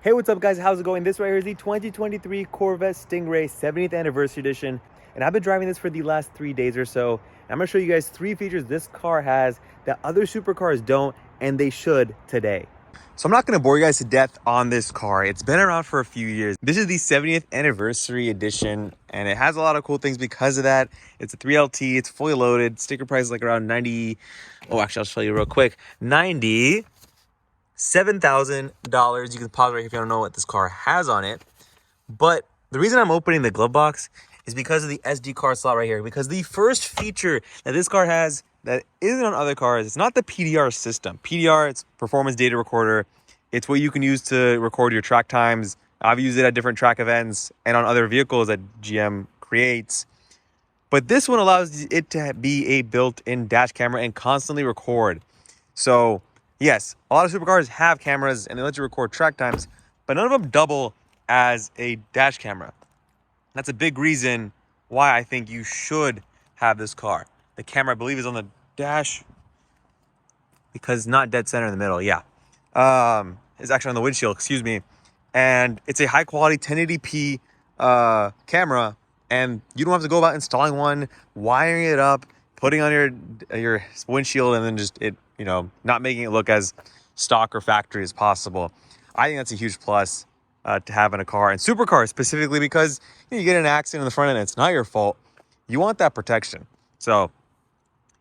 Hey, what's up guys? How's it going? This right here is the 2023 Corvette Stingray 70th Anniversary Edition. And I've been driving this for the last 3 days or so. And I'm gonna show you guys 3 features this car has that other supercars don't, and they should today. So I'm not gonna bore you guys to death on this car. It's been around for a few years. This is the 70th Anniversary Edition, and it has a lot of cool things because of that. It's a 3LT, it's fully loaded. Sticker price is like around 90, oh actually I'll show you real quick. $97,000. You can pause right here if you don't know what this car has on it. But the reason I'm opening the glove box is because of the SD card slot right here. Because the first feature that this car has that isn't on other cars, it's not the PDR system. PDR, it's performance data recorder. It's what you can use to record your track times. I've used it at different track events and on other vehicles that GM creates. But this one allows it to be a built-in dash camera and constantly record. So yes, a lot of supercars have cameras and they let you record track times, but none of them double as a dash camera. That's a big reason why I think you should have this car. The camera, I believe, is on the dash because it's not dead center in the middle. Yeah. It's actually on the windshield, excuse me. And it's a high quality 1080p camera, and you don't have to go about installing one, wiring it up, putting on your windshield, and then just not making it look as stock or factory as possible. I think that's a huge plus to have in a car, and supercars specifically, because you get an accident in the front end, it's not your fault. You want that protection. So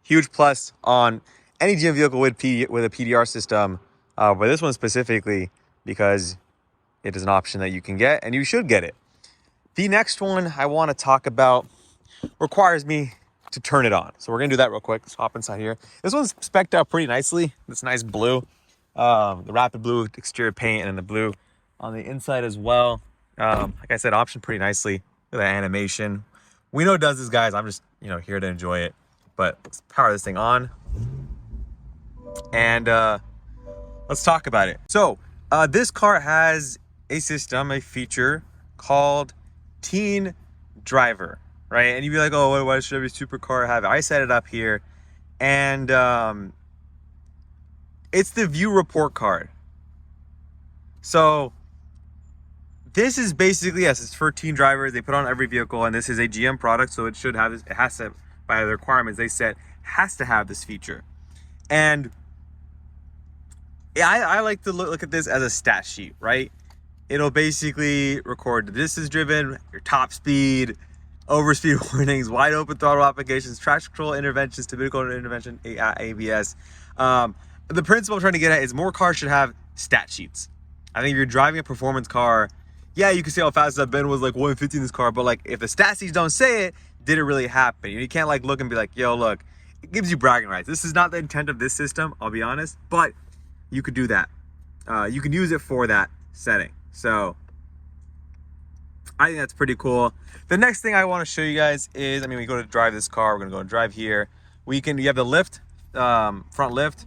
huge plus on any GM vehicle with a PDR system, but this one specifically because it is an option that you can get, and you should get it. The next one I want to talk about requires me to turn it on. So we're gonna do that real quick. Let's hop inside here. This one's spec'd out pretty nicely. This nice blue, the rapid blue exterior paint, and then the blue on the inside as well. Like I said, optioned pretty nicely. Look at that animation. We know it does this, guys. I'm just here to enjoy it. But let's power this thing on, and let's talk about it. So this car has a system, a feature called Teen Driver. Right, and you'd be like, oh, why should every supercar have it? I set it up here, and it's the view report card. So this is basically, yes, it's for teen drivers. They put on every vehicle, and this is a GM product, so it should have this. It has to, by the requirements they set, has to have this feature. And I like to look at this as a stat sheet, right? It'll basically record the distance driven, your top speed, overspeed warnings, wide open throttle applications, traction control interventions, typical intervention, ABS. The principle I'm trying to get at is more cars should have stat sheets. I think if you're driving a performance car, yeah, you can see how fast I've been was like 150 in this car, but like if the stat sheets don't say it, did it really happen? You can't like look and be like, yo, look, it gives you bragging rights. This is not the intent of this system, I'll be honest, but you could do that. You can use it for that setting. So I think that's pretty cool. The next thing I want to show you guys is, we go to drive this car. We're going to go and drive here. You have the lift, front lift.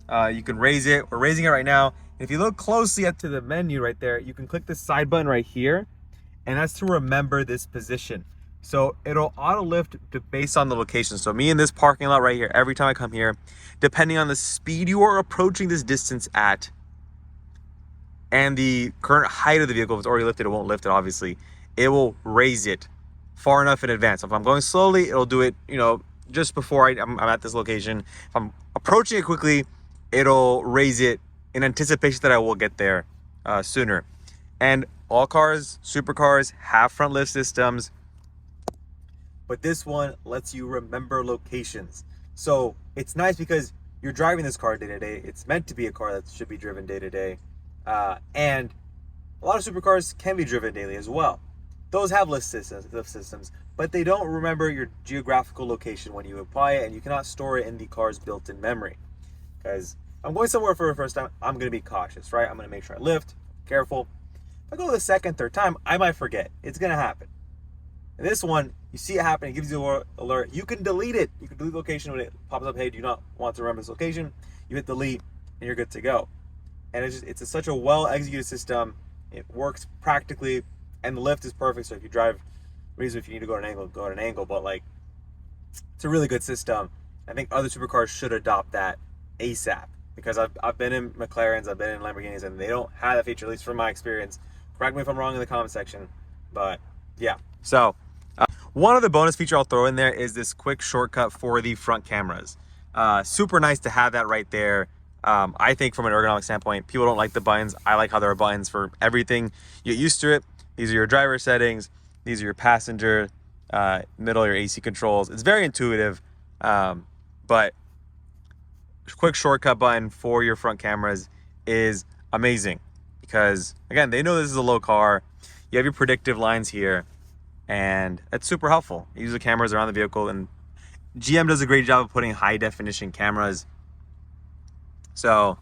You can raise it. We're raising it right now. If you look closely to the menu right there, you can click the side button right here, and that's to remember this position. So it'll auto lift based on the location. So me in this parking lot right here, every time I come here, depending on the speed you are approaching this distance at, and the current height of the vehicle, if it's already lifted, it won't lift it, obviously. It will raise it far enough in advance. So if I'm going slowly, it'll do it, just before I'm at this location. If I'm approaching it quickly, it'll raise it in anticipation that I will get there sooner. And all cars, supercars, have front lift systems, but this one lets you remember locations. So it's nice because you're driving this car day to day. It's meant to be a car that should be driven day to day. And a lot of supercars can be driven daily as well. Those have lift systems, but they don't remember your geographical location when you apply it, and you cannot store it in the car's built-in memory. Because I'm going somewhere for the first time, I'm going to be cautious, right? I'm going to make sure I lift, careful. If I go the second, third time, I might forget. It's going to happen. And this one, you see it happen, it gives you an alert. You can delete it. You can delete the location when it pops up, hey, do you not want to remember this location? You hit delete, and you're good to go. And it's such a well-executed system. It works practically, and the lift is perfect. So if you drive, if you need to go at an angle, go at an angle. But it's a really good system. I think other supercars should adopt that ASAP. because I've been in McLarens, I've been in Lamborghinis, and they don't have that feature, at least from my experience. Correct me if I'm wrong in the comment section, but yeah. So one other bonus feature I'll throw in there is this quick shortcut for the front cameras. Super nice to have that right there. I think from an ergonomic standpoint, people don't like the buttons. I like how there are buttons for everything. You get used to it. These are your driver settings. These are your passenger, middle, your AC controls. It's very intuitive, but quick shortcut button for your front cameras is amazing because, again, they know this is a low car. You have your predictive lines here, and it's super helpful. You use the cameras around the vehicle, and GM does a great job of putting high definition cameras. So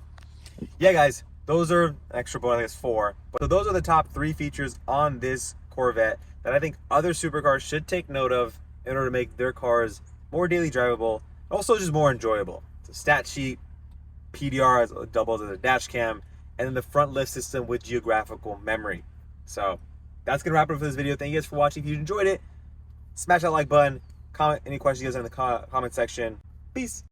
yeah, guys, those are extra bonus, I guess 4. So those are the top 3 features on this Corvette that I think other supercars should take note of in order to make their cars more daily drivable, also just more enjoyable. It's a stat sheet, PDR as doubles as a dash cam, and then the front lift system with geographical memory. So that's gonna wrap it up for this video. Thank you guys for watching. If you enjoyed it, smash that like button, comment any questions you guys have in the comment section. Peace.